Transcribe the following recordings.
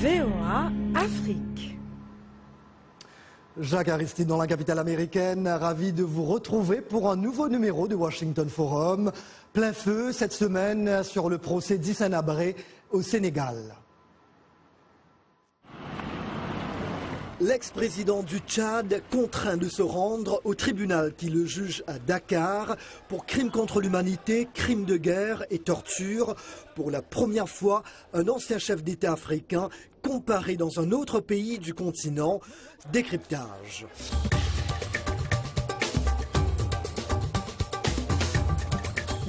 VOA Afrique. Jacques Aristide dans la capitale américaine, ravi de vous retrouver pour un nouveau numéro du Washington Forum. Plein feu cette semaine sur le procès d'Hissène Habré au Sénégal. L'ex-président du Tchad contraint de se rendre au tribunal qui le juge à Dakar pour crimes contre l'humanité, crimes de guerre et torture. Pour la première fois, un ancien chef d'État africain comparé dans un autre pays du continent. Décryptage.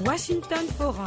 Washington Forum.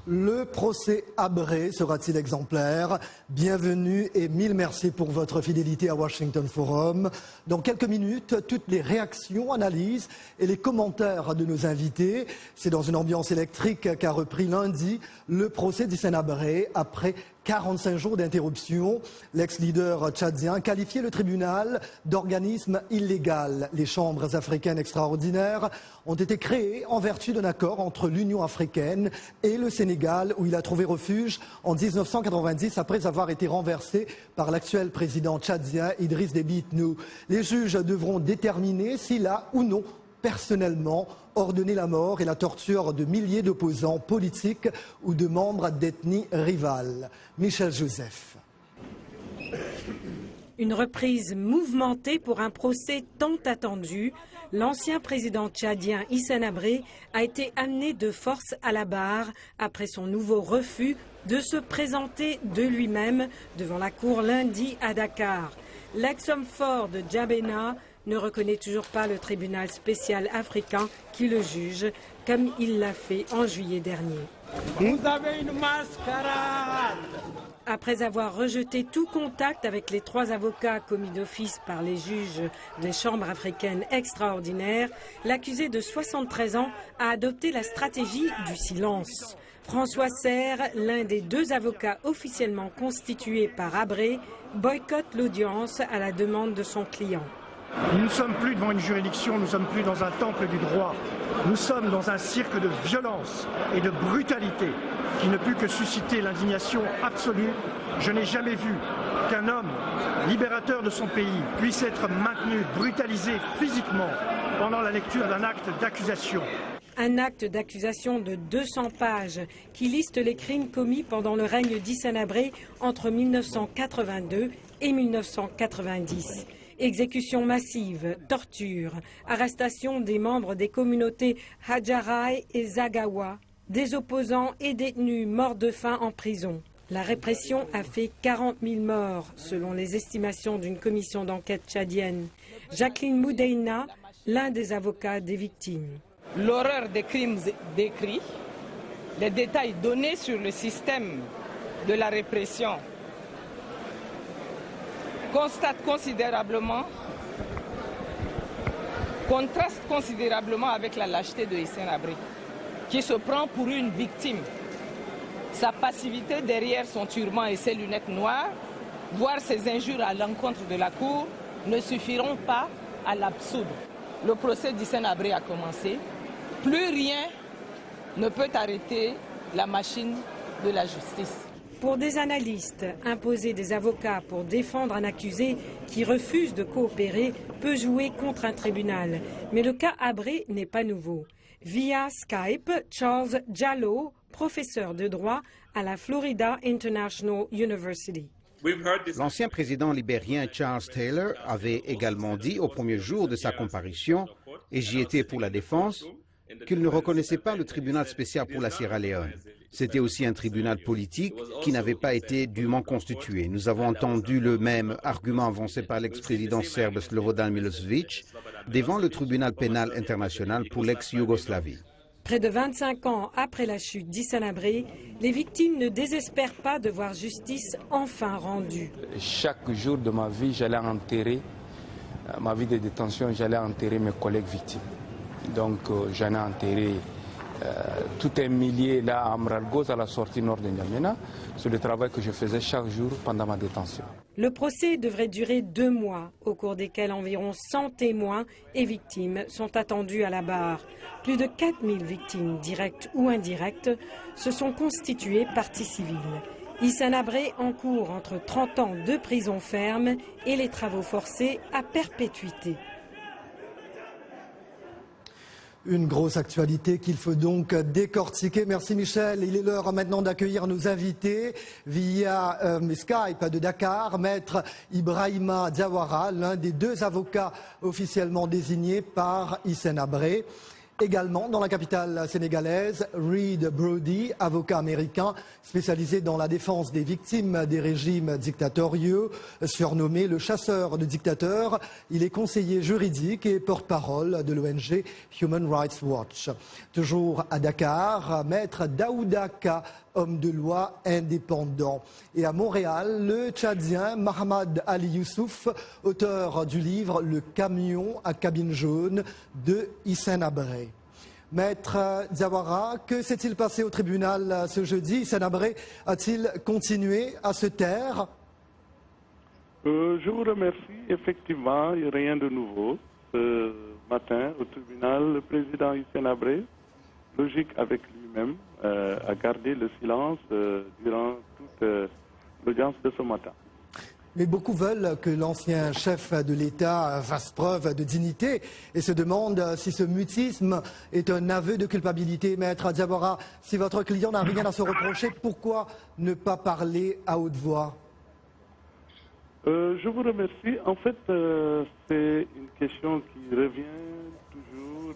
Le procès Habré sera-t-il exemplaire? Bienvenue et mille merci pour votre fidélité à Washington Forum. Dans quelques minutes, toutes les réactions, analyses et les commentaires de nos invités. C'est dans une ambiance électrique qu'a repris lundi le procès d'Hissène Habré après 45 jours d'interruption. L'ex-leader tchadien qualifiait le tribunal d'organisme illégal. Les chambres africaines extraordinaires ont été créées en vertu d'un accord entre l'Union africaine et le Sénégal, où il a trouvé refuge en 1990 après avoir été renversé par l'actuel président tchadien Idriss Déby Itno. Les juges devront déterminer s'il a ou non personnellement ordonné la mort et la torture de milliers d'opposants politiques ou de membres d'ethnies rivales. Michel Joseph. Une reprise mouvementée pour un procès tant attendu. L'ancien président tchadien Hissène Habré a été amené de force à la barre après son nouveau refus de se présenter de lui-même devant la cour lundi à Dakar. L'ex-homme fort de Djabena ne reconnaît toujours pas le tribunal spécial africain qui le juge, comme il l'a fait en juillet dernier. Vous avez une mascarade! Après avoir rejeté tout contact avec les 3 avocats commis d'office par les juges des chambres africaines extraordinaires, l'accusé de 73 ans a adopté la stratégie du silence. François Serre, l'un des 2 avocats officiellement constitués par Habré, boycotte l'audience à la demande de son client. Nous ne sommes plus devant une juridiction, nous ne sommes plus dans un temple du droit. Nous sommes dans un cirque de violence et de brutalité qui ne peut que susciter l'indignation absolue. Je n'ai jamais vu qu'un homme libérateur de son pays puisse être maintenu, brutalisé physiquement pendant la lecture d'un acte d'accusation. Un acte d'accusation de 200 pages qui liste les crimes commis pendant le règne d'Hissène Habré entre 1982 et 1990. Exécutions massives, tortures, arrestation des membres des communautés Hadjaraï et Zagawa, des opposants et détenus morts de faim en prison. La répression a fait 40 000 morts, selon les estimations d'une commission d'enquête tchadienne. Jacqueline Moudeina, l'un des avocats des victimes. L'horreur des crimes décrits, les détails donnés sur le système de la répression contraste considérablement avec la lâcheté de Hissène Habré, qui se prend pour une victime. Sa passivité derrière son turban et ses lunettes noires, voire ses injures à l'encontre de la cour, ne suffiront pas à l'absoudre. Le procès d'Hissène Habré a commencé. Plus rien ne peut arrêter la machine de la justice. Pour des analystes, imposer des avocats pour défendre un accusé qui refuse de coopérer peut jouer contre un tribunal. Mais le cas Habré n'est pas nouveau. Via Skype, Charles Jallow, professeur de droit à la Florida International University. L'ancien président libérien Charles Taylor avait également dit au premier jour de sa comparution, et j'y étais pour la défense, qu'il ne reconnaissait pas le tribunal spécial pour la Sierra Leone. C'était aussi un tribunal politique qui n'avait pas été dûment constitué. Nous avons entendu le même argument avancé par l'ex-président serbe Slobodan Milosevic devant le tribunal pénal international pour l'ex-Yougoslavie. Près de 25 ans après la chute d'Hissène Habré, les victimes ne désespèrent pas de voir justice enfin rendue. Chaque jour de ma vie, j'allais enterrer, ma vie de détention, j'allais enterrer mes collègues victimes. Donc j'en ai enterré tout un millier là à Amralgoz, à la sortie nord de N'Djamena. C'est le travail que je faisais chaque jour pendant ma détention. Le procès devrait durer 2 mois, au cours desquels environ 100 témoins et victimes sont attendus à la barre. Plus de 4000 victimes, directes ou indirectes, se sont constituées partie civile. Hissène Habré encourt entre 30 ans de prison ferme et les travaux forcés à perpétuité. Une grosse actualité qu'il faut donc décortiquer. Merci Michel. Il est l'heure maintenant d'accueillir nos invités via Skype de Dakar. Maître Ibrahima Diawara, l'un des 2 avocats officiellement désignés par Hissène Habré. Également dans la capitale sénégalaise, Reed Brody, avocat américain spécialisé dans la défense des victimes des régimes dictatoriaux, surnommé le chasseur de dictateurs. Il est conseiller juridique et porte-parole de l'ONG Human Rights Watch. Toujours à Dakar, maître Daouda Ka, homme de loi indépendant. Et à Montréal, le Tchadien Mohamed Ali Youssouf, auteur du livre Le camion à cabine jaune de Hissène Habré. Maître Diawara, que s'est-il passé au tribunal ce jeudi? Hissène Habré a-t-il continué à se taire? Je vous remercie. Effectivement, il n'y a rien de nouveau. Ce matin, au tribunal, le président Hissène Habré, logique avec lui-même, a gardé le silence durant toute l'audience de ce matin. Mais beaucoup veulent que l'ancien chef de l'État fasse preuve de dignité et se demandent si ce mutisme est un aveu de culpabilité. Maître Diawara, si votre client n'a rien à se reprocher, pourquoi ne pas parler à haute voix? Je vous remercie. En fait, c'est une question qui revient toujours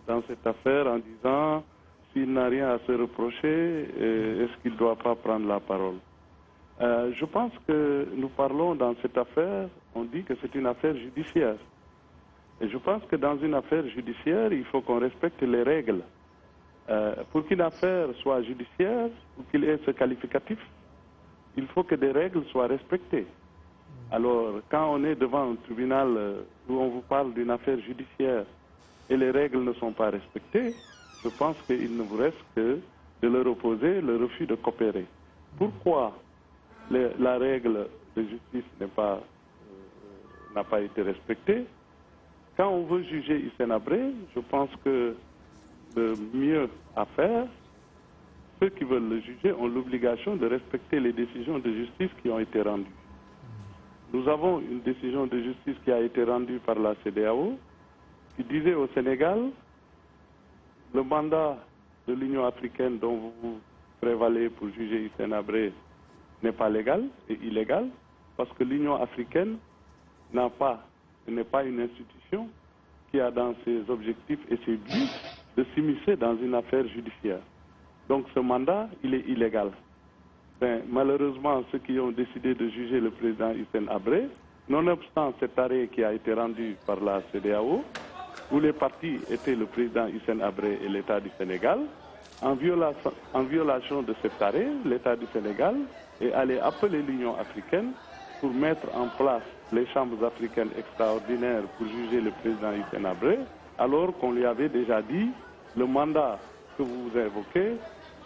dans cette affaire en disant s'il n'a rien à se reprocher, est-ce qu'il ne doit pas prendre la parole? Je pense que nous parlons dans cette affaire, on dit que c'est une affaire judiciaire. Et je pense que dans une affaire judiciaire, il faut qu'on respecte les règles. Pour qu'une affaire soit judiciaire, ou qu'il ait ce qualificatif, il faut que des règles soient respectées. Alors, quand on est devant un tribunal où on vous parle d'une affaire judiciaire et les règles ne sont pas respectées, je pense qu'il ne vous reste que de leur opposer le refus de coopérer. Pourquoi la règle de justice n'a pas été respectée? Quand on veut juger Hissène Habré, je pense que le mieux à faire, ceux qui veulent le juger ont l'obligation de respecter les décisions de justice qui ont été rendues. Nous avons une décision de justice qui a été rendue par la CEDEAO qui disait au Sénégal, le mandat de l'Union africaine dont vous vous prévalez pour juger Hissène Habré n'est pas légal et illégal parce que l'Union africaine n'est pas une institution qui a dans ses objectifs et ses buts de s'immiscer dans une affaire judiciaire. Donc ce mandat, il est illégal. Malheureusement, ceux qui ont décidé de juger le président Hissène Habré, nonobstant cet arrêt qui a été rendu par la CEDEAO, où les partis étaient le président Hissène Habré et l'État du Sénégal, en violation de cet arrêt, l'État du Sénégal est allé appeler l'Union africaine pour mettre en place les chambres africaines extraordinaires pour juger le président Hissène Habré, alors qu'on lui avait déjà dit le mandat que vous évoquez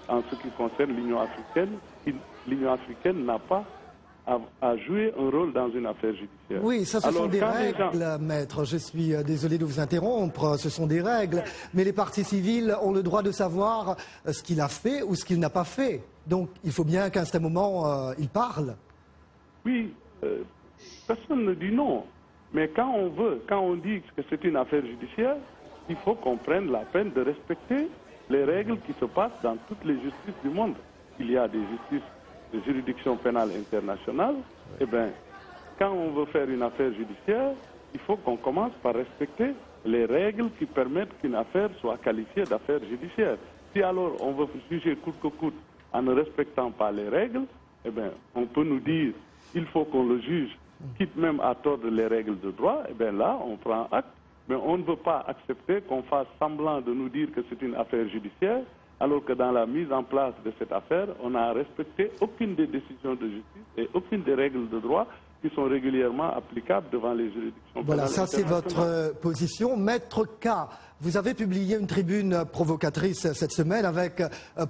en ce qui concerne l'Union africaine n'a pas à jouer un rôle dans une affaire judiciaire. Oui, ça ce sont des règles, maître. Je suis désolé de vous interrompre, ce sont des règles. Mais les parties civiles ont le droit de savoir ce qu'il a fait ou ce qu'il n'a pas fait. Donc il faut bien qu'à un moment, il parle. Oui, personne ne dit non. Mais quand on dit que c'est une affaire judiciaire, il faut qu'on prenne la peine de respecter les règles qui se passent dans toutes les justices du monde. Il y a des justices de juridiction pénale internationale. Eh bien, quand on veut faire une affaire judiciaire, il faut qu'on commence par respecter les règles qui permettent qu'une affaire soit qualifiée d'affaire judiciaire. Si alors on veut juger coûte que coûte en ne respectant pas les règles, eh bien, on peut nous dire qu'il faut qu'on le juge, quitte même à tordre les règles de droit. Eh bien là, on prend acte. Mais on ne veut pas accepter qu'on fasse semblant de nous dire que c'est une affaire judiciaire, alors que dans la mise en place de cette affaire, on n'a respecté aucune des décisions de justice et aucune des règles de droit qui sont régulièrement applicables devant les juridictions. Voilà, ça c'est internationales. votre position. Maître K, vous avez publié une tribune provocatrice cette semaine avec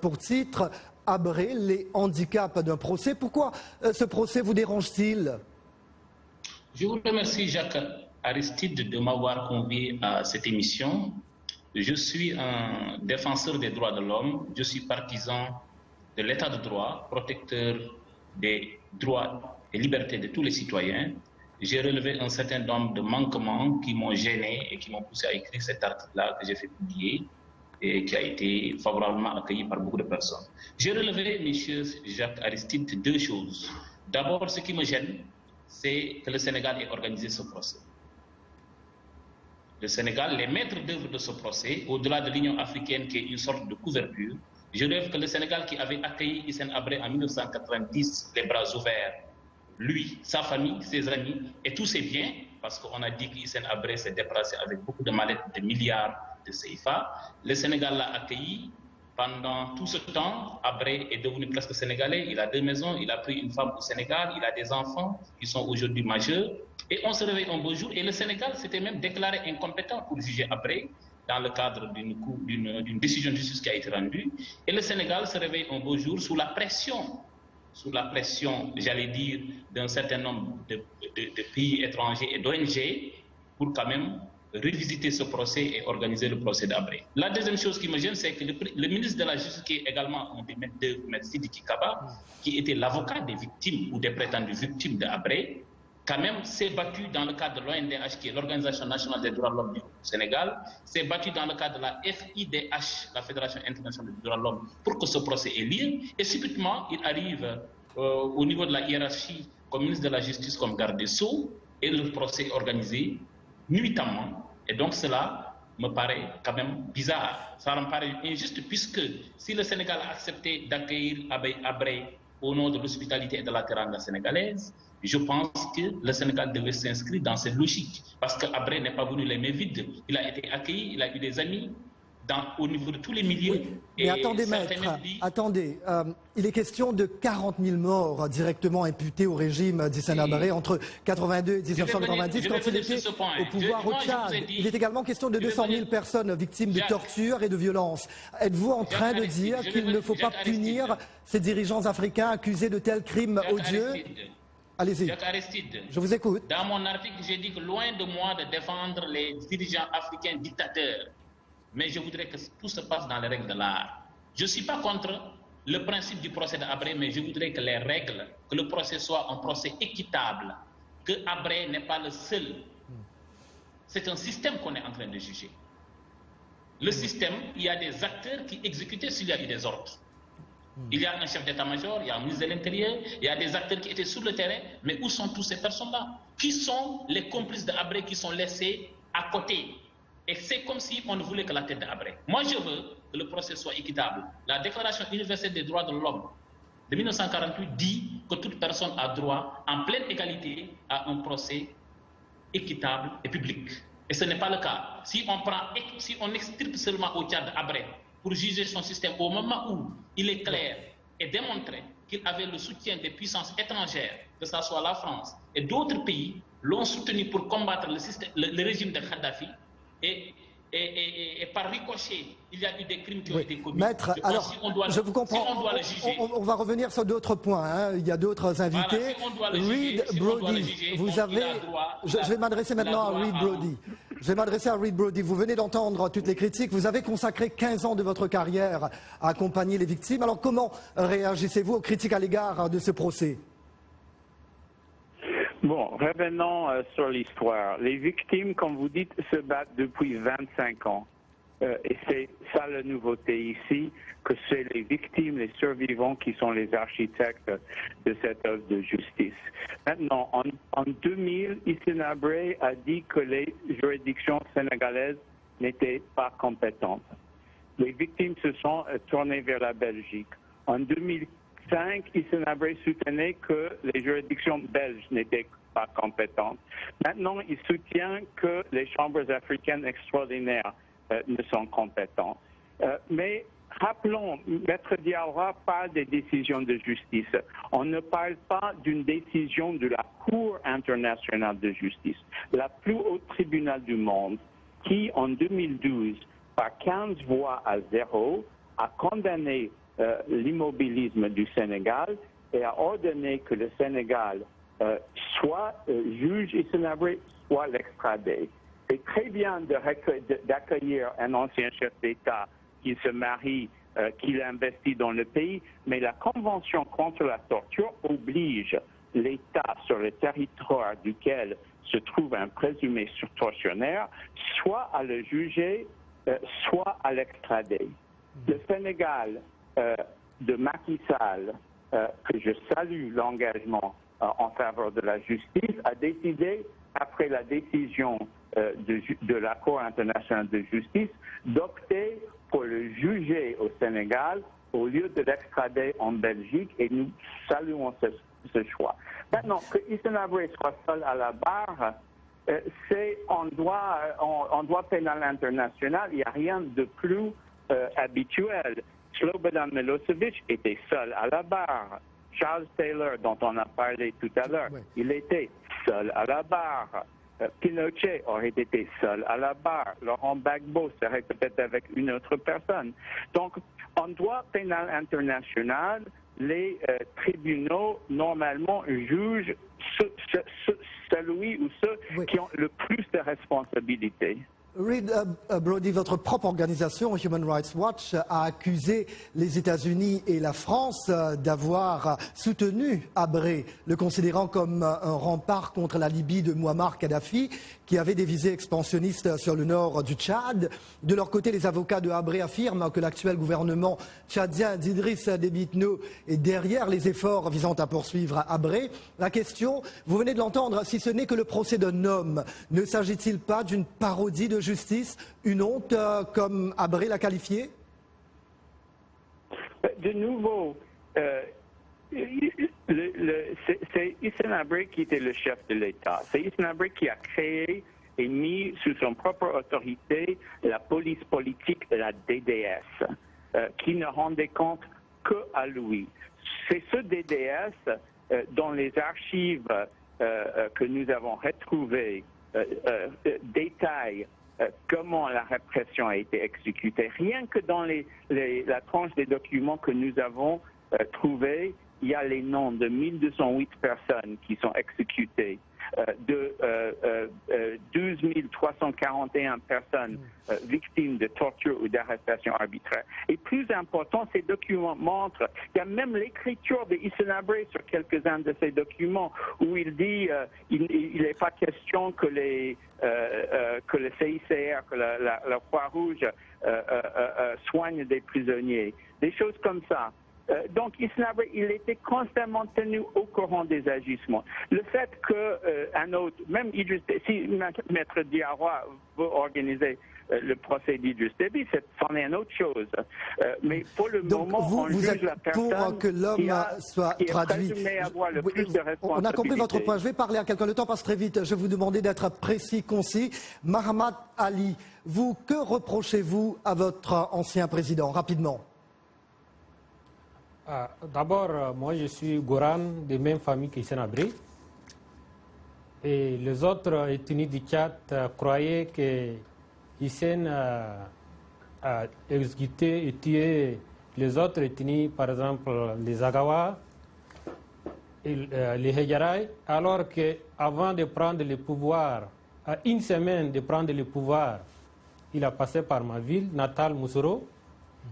pour titre « Habré, les handicaps d'un procès ». Pourquoi ce procès vous dérange-t-il? Je vous remercie, Jacques Aristide, de m'avoir convié à cette émission. Je suis un défenseur des droits de l'homme. Je suis partisan de l'état de droit, protecteur des droits et libertés de tous les citoyens. J'ai relevé un certain nombre de manquements qui m'ont gêné et qui m'ont poussé à écrire cet article-là que j'ai fait publier et qui a été favorablement accueilli par beaucoup de personnes. J'ai relevé, monsieur Jacques Aristide, deux choses. D'abord, ce qui me gêne, c'est que le Sénégal ait organisé ce procès. Le Sénégal, les maîtres d'œuvre de ce procès, au-delà de l'Union africaine qui est une sorte de couverture, je rêve que le Sénégal qui avait accueilli Hissène Habré en 1990, les bras ouverts, lui, sa famille, ses amis et tous ses biens, parce qu'on a dit qu'Hissène Habré s'est déplacé avec beaucoup de mallettes de milliards de CFA, le Sénégal l'a accueilli. Pendant tout ce temps, Habré est devenu presque sénégalais. Il a 2 maisons, il a pris une femme au Sénégal, il a des enfants qui sont aujourd'hui majeurs. Et on se réveille un beau jour et le Sénégal s'était même déclaré incompétent pour juger Habré dans le cadre d'une décision de justice qui a été rendue. Et le Sénégal se réveille un beau jour sous la pression, j'allais dire, d'un certain nombre de pays étrangers et d'ONG pour quand même revisiter ce procès et organiser le procès d'Habré. La deuxième chose qui me gêne, c'est que le ministre de la Justice, qui est également un des maîtres d'œuvre, M. Sidiki Kaba, qui était l'avocat des victimes ou des prétendues victimes d'Habré, quand même s'est battu dans le cadre de l'ONDH, qui est l'Organisation nationale des droits de l'homme du Sénégal, s'est battu dans le cadre de la FIDH, la Fédération internationale des droits de l'homme, pour que ce procès ait lieu. Et subitement, il arrive au niveau de la hiérarchie comme ministre de la Justice, comme garde des Sceaux, et le procès est organisé nuitamment. Et donc cela me paraît quand même bizarre. Ça me paraît injuste puisque si le Sénégal a accepté d'accueillir Habré au nom de l'hospitalité et de la teranga sénégalaise, je pense que le Sénégal devait s'inscrire dans cette logique. Parce que Habré n'est pas venu les mains vides. Il a été accueilli, il a eu des amis au niveau de tous les milieux. Oui, mais attendez, maître, attendez. Il est question de 40 000 morts directement imputés au régime d'Hissène Habré entre 82 et 1990 quand il était au pouvoir au Tchad. Il est également question de 200 000 personnes victimes de torture et de violence. Êtes-vous en train de dire qu'il ne faut pas punir ces dirigeants africains accusés de tels crimes odieux? Allez-y, je vous écoute. Dans mon article, j'ai dit que loin de moi de défendre les dirigeants africains dictateurs, mais je voudrais que tout se passe dans les règles de l'art. Je ne suis pas contre le principe du procès d'Habré, mais je voudrais que les règles, que le procès soit un procès équitable, que Habré n'est pas le seul. C'est un système qu'on est en train de juger. Le système, il y a des acteurs qui exécutaient s'il y a eu des ordres. Il y a un chef d'état-major, il y a un ministre de l'Intérieur, il y a des acteurs qui étaient sur le terrain, mais où sont toutes ces personnes-là? Qui sont les complices de Habré qui sont laissés à côté? Et c'est comme si on ne voulait que la tête d'Habré. Moi, je veux que le procès soit équitable. La Déclaration universelle des droits de l'homme de 1948 dit que toute personne a droit, en pleine égalité, à un procès équitable et public. Et ce n'est pas le cas. Si on extirpe seulement au Tchad Habré pour juger son système au moment où il est clair et démontré qu'il avait le soutien des puissances étrangères, que ce soit la France et d'autres pays, l'ont soutenu pour combattre le régime de Kadhafi, et par ricochet, il y a eu des crimes qui ont été commis. Maître, alors, je vous comprends. Si on doit le juger, on va revenir sur d'autres points. Hein. Il y a d'autres invités. Voilà, Reed Brody, vous avez. Je vais m'adresser maintenant à Reed Brody. Je vais m'adresser à Reed Brody. Vous venez d'entendre toutes les critiques. Vous avez consacré 15 ans de votre carrière à accompagner les victimes. Alors, comment réagissez-vous aux critiques à l'égard de ce procès? Bon, revenons sur l'histoire. Les victimes, comme vous dites, se battent depuis 25 ans. Et c'est ça la nouveauté ici, que c'est les victimes, les survivants qui sont les architectes de cette œuvre de justice. Maintenant, en 2000, Hissène Habré a dit que les juridictions sénégalaises n'étaient pas compétentes. Les victimes se sont tournées vers la Belgique. En 2005, Hissène Habré soutenait que les juridictions belges n'étaient pas compétentes. Maintenant, il soutient que les chambres africaines extraordinaires ne sont compétentes. Mais rappelons, Maître Diawara parle des décisions de justice. On ne parle pas d'une décision de la Cour internationale de justice, la plus haute tribunal du monde, qui en 2012, par 15 voix à 0, a condamné l'immobilisme du Sénégal et a ordonné que le Sénégal soit juge Hissène Habré, soit l'extrader. C'est très bien d'accueillir un ancien chef d'État qui se marie, qui investit dans le pays, mais la Convention contre la torture oblige l'État sur le territoire duquel se trouve un présumé tortionnaire, soit à le juger, soit à l'extrader. Le Sénégal de Macky Sall, que je salue l'engagement en faveur de la justice, a décidé, après la décision de la Cour internationale de justice, d'opter pour le juger au Sénégal au lieu de l'extrader en Belgique, et nous saluons ce choix. Maintenant, que Hissène Habré soit seul à la barre, c'est en droit pénal international, il n'y a rien de plus habituel. Slobodan Milosevic était seul à la barre. Charles Taylor, dont on a parlé tout à l'heure, il était seul à la barre. Pinochet aurait été seul à la barre. Laurent Gbagbo serait peut-être avec une autre personne. Donc, en droit pénal international, les tribunaux, normalement, jugent celui ou ceux qui ont le plus de responsabilités. Reed Brody, votre propre organisation, Human Rights Watch, a accusé les États-Unis et la France d'avoir soutenu Habré, le considérant comme un rempart contre la Libye de Mouammar Kadhafi, qui avait des visées expansionnistes sur le nord du Tchad. De leur côté, les avocats de Habré affirment que l'actuel gouvernement tchadien d'Idriss Déby Itno est derrière les efforts visant à poursuivre Habré. La question, vous venez de l'entendre, si ce n'est que le procès d'un homme, ne s'agit-il pas d'une parodie de justice, une honte, comme Habré l'a qualifié? De nouveau, c'est Hissène Habré qui était le chef de l'État. C'est Hissène Habré qui a créé et mis sous son propre autorité la police politique de la DDS, qui ne rendait compte qu'à lui. C'est ce DDS dont les archives que nous avons retrouvées détaillent comment la répression a été exécutée. Rien que dans la tranche des documents que nous avons trouvés, il y a les noms de 1208 personnes qui sont exécutées, de 12 341 personnes victimes de torture ou d'arrestation arbitraire. Et plus important, ces documents montrent qu'il y a même l'écriture de Hissène Habré sur quelques-uns de ces documents où il dit il n'est pas question que que le CICR, que la Croix-Rouge soigne des prisonniers. Des choses comme ça. Donc, Hissène Habré, il était constamment tenu au courant des agissements. Le fait qu'un autre, même Idriss Déby, si Maître Diawara veut organiser le procès d'Idriss Déby, c'en est une autre chose. Mais pour le moment, on juge la personne pour que l'homme soit traduit. Avoir le plus de responsabilité. On a compris votre point. Je vais parler à quelqu'un. Le temps passe très vite. Je vais vous demander d'être précis, concis. Mahamat Ali, vous, que reprochez-vous à votre ancien président, rapidement? D'abord, moi je suis Goran, de même famille qu'Hissène Habré. Et les autres ethnies du Tchad croyaient que Hissène a exécuté et tué les autres ethnies, par exemple les Agawa et les Hegaray, alors qu'avant de prendre le pouvoir, à une semaine de prendre le pouvoir, il a passé par ma ville natale, Moussoro,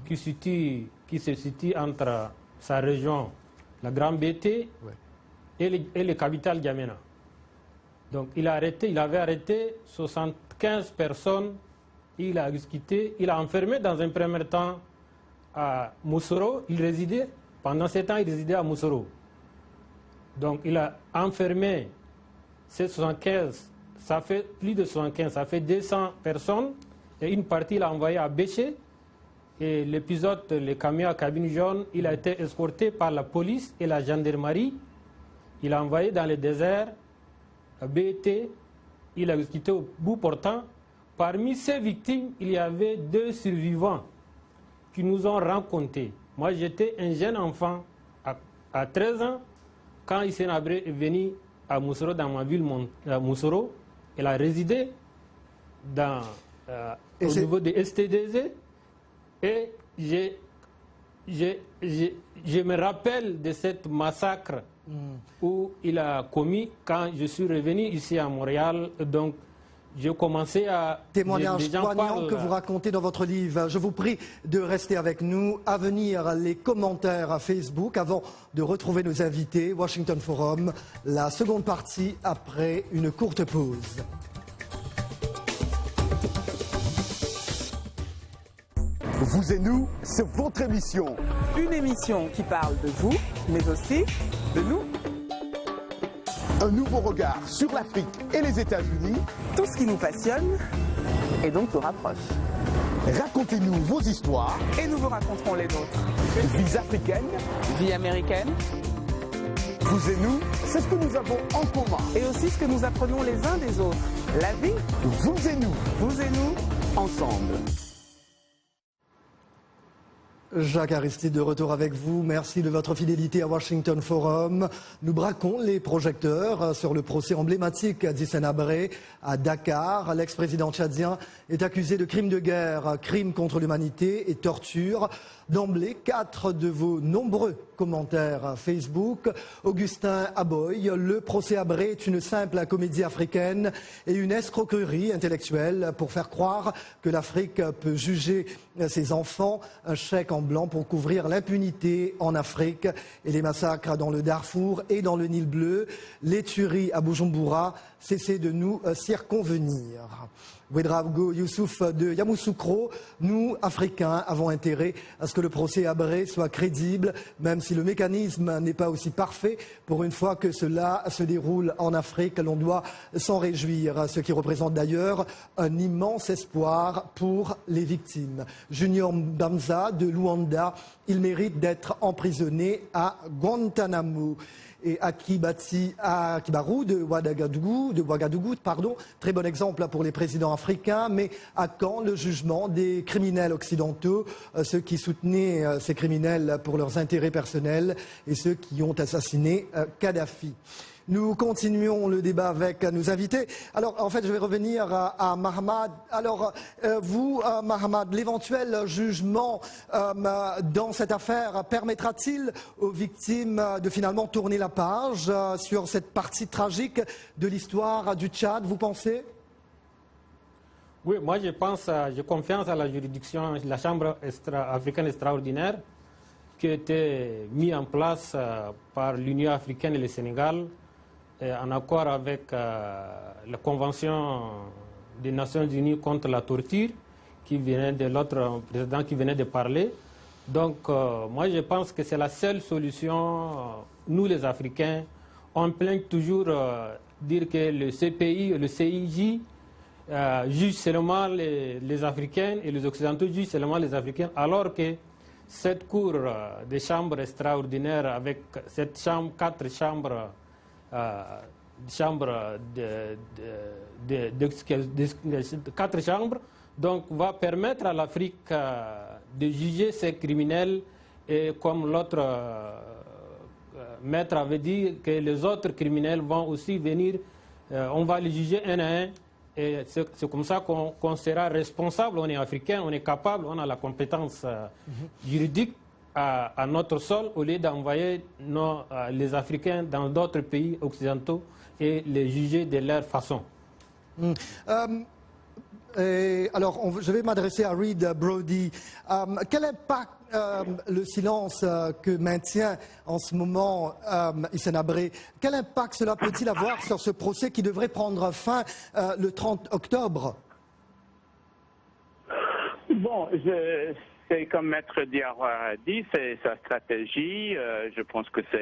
qui se situe entre sa région, la Grande BT, et le capital N'Djamena. Donc il avait arrêté 75 personnes, il a exécuté, il a enfermé dans un premier temps à Moussoro, pendant 7 ans il résidait à Moussoro. Donc il a enfermé ces 75, ça fait plus de 75, ça fait 200 personnes, et une partie il a envoyé à Béché. Et l'épisode, le camion à cabine jaune, il a été escorté par la police et la gendarmerie. Il a envoyé dans le désert, à BT, il a exécuté au bout portant. Parmi ces victimes, il y avait 2 survivants qui nous ont raconté. Moi, j'étais un jeune enfant à 13 ans quand Hissène Habré est venu à Moussoro, dans ma ville Moussoro. Elle a résidé au niveau de STDZ. Et je me rappelle de cette massacre où il a commis quand je suis revenu ici à Montréal. Donc, j'ai commencé à... Témoignage poignant que vous racontez dans votre livre. Je vous prie de rester avec nous. À venir, les commentaires à Facebook avant de retrouver nos invités. Washington Forum, la seconde partie après une courte pause. Vous et nous, c'est votre émission. Une émission qui parle de vous, mais aussi de nous. Un nouveau regard sur l'Afrique et les États-Unis. Tout ce qui nous passionne et donc nous rapproche. Racontez-nous vos histoires. Et nous vous raconterons les nôtres. Vies africaines. Vie américaine. Vous et nous, c'est ce que nous avons en commun. Et aussi ce que nous apprenons les uns des autres. La vie. Vous et nous. Vous et nous. Ensemble. Jacques Aristide de retour avec vous. Merci de votre fidélité à Washington Forum. Nous braquons les projecteurs sur le procès emblématique d'Hissène Habré à Dakar. L'ex-président tchadien est accusé de crimes de guerre, crimes contre l'humanité et torture. D'emblée, 4 de vos nombreux commentaires Facebook. Augustin Aboy, le procès Habré est une simple comédie africaine et une escroquerie intellectuelle pour faire croire que l'Afrique peut juger ses enfants. Un chèque en blanc pour couvrir l'impunité en Afrique et les massacres dans le Darfour et dans le Nil bleu. Les tueries à Bujumbura, cessez de nous circonvenir. Ouedraogo Youssouf de Yamoussoukro, nous, Africains, avons intérêt à ce que le procès Habré soit crédible, même si le mécanisme n'est pas aussi parfait. Pour une fois que cela se déroule en Afrique, l'on doit s'en réjouir, ce qui représente d'ailleurs un immense espoir pour les victimes. Junior Mbamza de Luanda, il mérite d'être emprisonné à Guantanamo. Et Akibarou de Ouagadougou, très bon exemple pour les présidents africains, mais à quand le jugement des criminels occidentaux, ceux qui soutenaient ces criminels pour leurs intérêts personnels et ceux qui ont assassiné Kadhafi? Nous continuons le débat avec nos invités. Alors, en fait, je vais revenir à Mahamad. Alors, vous, Mahamad, l'éventuel jugement dans cette affaire permettra-t-il aux victimes de finalement tourner la page sur cette partie tragique de l'histoire du Tchad, vous pensez? Oui, moi j'ai confiance à la juridiction, la Chambre africaine extraordinaire qui a été mise en place par l'Union africaine et le Sénégal, en accord avec la Convention des Nations Unies contre la torture, qui venait de l'autre président qui venait de parler. Donc, moi, je pense que c'est la seule solution. Nous, les Africains, on plaint toujours dire que le CPI, le CIJ, juge seulement les Africains et les Occidentaux jugent seulement les Africains, alors que cette cour des chambres extraordinaires, avec cette chambre, 4 chambres, quatre chambres, donc va permettre à l'Afrique de juger ces criminels, et comme l'autre maître avait dit, que les autres criminels vont aussi venir, on va les juger un à un, et c'est comme ça qu'on sera responsable. On est africain, on est capable, on a la compétence juridique à notre sol, au lieu d'envoyer les Africains dans d'autres pays occidentaux et les juger de leur façon. Alors, je vais m'adresser à Reed Brody. Quel impact le silence que maintient en ce moment Hissène Habré, quel impact cela peut-il avoir sur ce procès qui devrait prendre fin le 30 octobre? Bon, c'est comme Maître Diarra a dit, c'est sa stratégie. Je pense que ça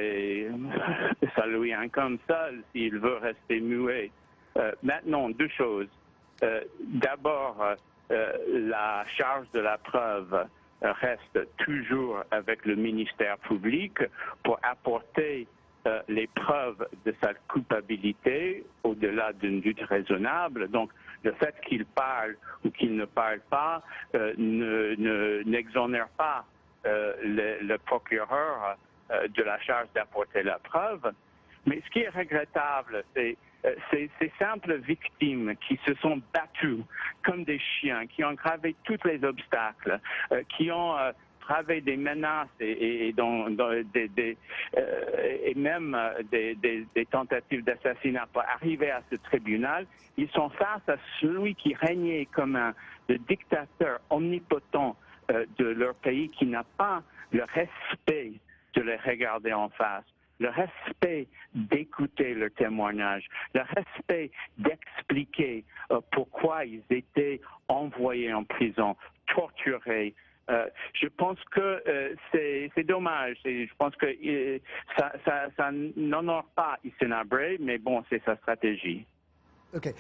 lui incombe ça s'il veut rester muet. Maintenant, 2 choses. D'abord, la charge de la preuve reste toujours avec le ministère public pour apporter les preuves de sa culpabilité au-delà d'une lutte raisonnable. Donc, Le fait qu'il parle ou qu'il ne parle pas n'exonère pas le procureur de la charge d'apporter la preuve. Mais ce qui est regrettable, c'est ces simples victimes qui se sont battues comme des chiens, qui ont gravé tous les obstacles, qui ont bravé des menaces et même des tentatives d'assassinat pour arriver à ce tribunal. Ils sont face à celui qui régnait comme le dictateur omnipotent de leur pays, qui n'a pas le respect de les regarder en face, le respect d'écouter leur témoignage, le respect d'expliquer pourquoi ils étaient envoyés en prison, torturés. Je pense que c'est dommage. Je pense que ça n'honore pas Hissène Habré, mais bon, c'est sa stratégie. Ok.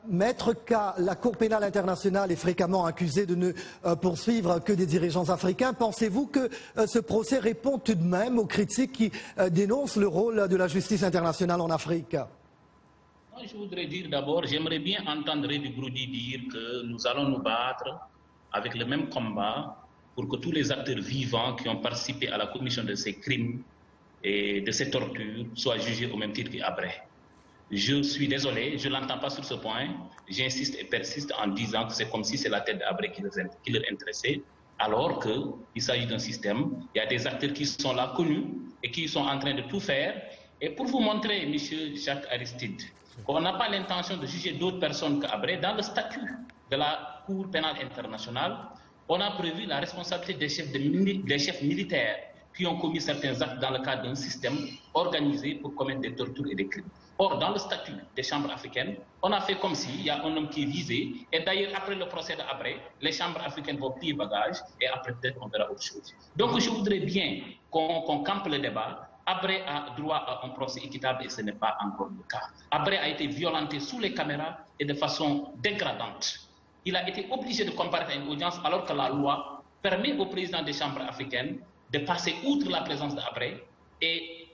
Maître K, la Cour pénale internationale est fréquemment accusée de ne poursuivre que des dirigeants africains. Pensez-vous que ce procès répond tout de même aux critiques qui dénoncent le rôle de la justice internationale en Afrique? Je voudrais dire d'abord, j'aimerais bien entendre Rémi Broudi dire que nous allons nous battre avec le même combat pour que tous les acteurs vivants qui ont participé à la commission de ces crimes et de ces tortures soient jugés au même titre qu'Habré. Je suis désolé, je ne l'entends pas sur ce point. J'insiste et persiste en disant que c'est comme si c'est la tête d'Habré qui leur intéressait, alors qu'il s'agit d'un système. Il y a des acteurs qui sont là, connus, et qui sont en train de tout faire. Et pour vous montrer, M. Jacques Aristide, qu'on n'a pas l'intention de juger d'autres personnes qu'Habré, dans le statut de la Cour pénale internationale, on a prévu la responsabilité des chefs militaires qui ont commis certains actes dans le cadre d'un système organisé pour commettre des tortures et des crimes. Or, dans le statut des chambres africaines, on a fait comme s'il y a un homme qui est visé. Et d'ailleurs, après le procès d'Habré, les chambres africaines vont plier bagages et après, peut-être, on verra autre chose. Donc, je voudrais bien qu'on campe le débat. Habré a droit à un procès équitable et ce n'est pas encore le cas. Habré a été violenté sous les caméras et de façon dégradante. Il a été obligé de comparaître à une audience alors que la loi permet au président des chambres africaines de passer outre la présence d'Habré et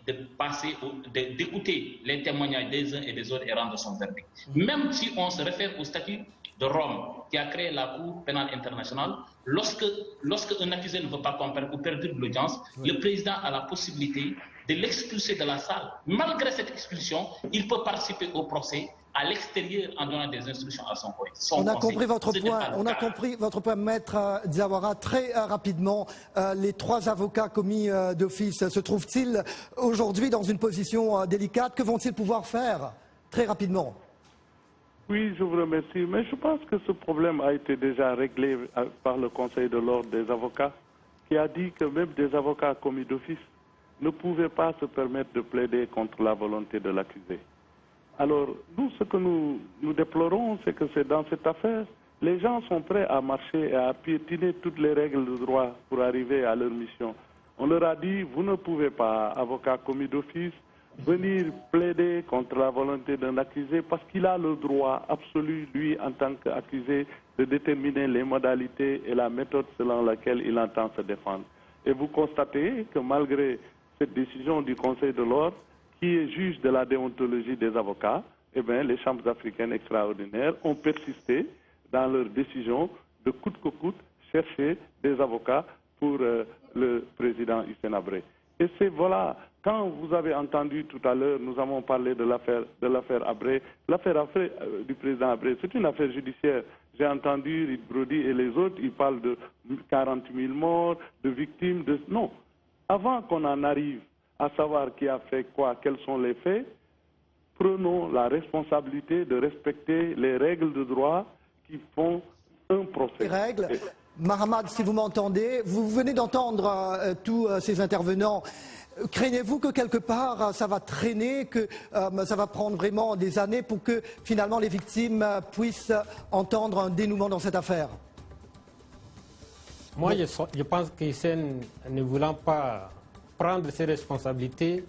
d'écouter les témoignages des uns et des autres et rendre son verdict. Même si on se réfère au statut de Rome qui a créé la Cour pénale internationale, lorsque un accusé ne veut pas comparaître ou perdre l'audience, le président a la possibilité de l'expulser de la salle. Malgré cette expulsion, il peut participer au procès à l'extérieur en donnant des instructions à son conseil. On a compris votre point. On a compris votre point, Maître Diawara. Très rapidement, les 3 avocats commis d'office se trouvent-ils aujourd'hui dans une position délicate? Que vont-ils pouvoir faire? Très rapidement. Oui, je vous remercie. Mais je pense que ce problème a été déjà réglé par le Conseil de l'ordre des avocats, qui a dit que même des avocats commis d'office ne pouvaient pas se permettre de plaider contre la volonté de l'accusé. Alors, nous, ce que nous déplorons, c'est que c'est dans cette affaire, les gens sont prêts à marcher et à piétiner toutes les règles de droit pour arriver à leur mission. On leur a dit, vous ne pouvez pas, avocat commis d'office, venir plaider contre la volonté d'un accusé parce qu'il a le droit absolu, lui, en tant qu'accusé, de déterminer les modalités et la méthode selon laquelle il entend se défendre. Et vous constatez que malgré cette décision du Conseil de l'ordre, qui est juge de la déontologie des avocats, eh bien, les chambres africaines extraordinaires ont persisté dans leur décision de coûte que coûte chercher des avocats pour le président Hissène Habré. Et c'est voilà, quand vous avez entendu tout à l'heure, nous avons parlé de l'affaire Habré, l'affaire du président Habré, c'est une affaire judiciaire. J'ai entendu Rémi Broudi et les autres, ils parlent de 40 000 morts, de victimes, non. Avant qu'on en arrive à savoir qui a fait quoi, quels sont les faits, prenons la responsabilité de respecter les règles de droit qui font un procès. Les règles. Mahamad, si vous m'entendez, vous venez d'entendre tous ces intervenants. Craignez-vous que quelque part ça va traîner, que ça va prendre vraiment des années pour que finalement les victimes puissent entendre un dénouement dans cette affaire? Moi, je pense qu'Hissène, ne voulant pas prendre ses responsabilités,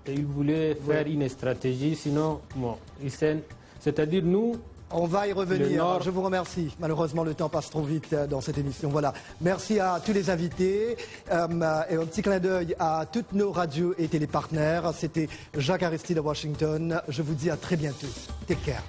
il voulait faire une stratégie, sinon, bon, Hissène, c'est-à-dire nous... On va y revenir. Je vous remercie. Malheureusement, le temps passe trop vite dans cette émission. Voilà. Merci à tous les invités et un petit clin d'œil à toutes nos radios et télépartenaires. C'était Jacques Aristide à Washington. Je vous dis à très bientôt. Take care.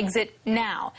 exit now.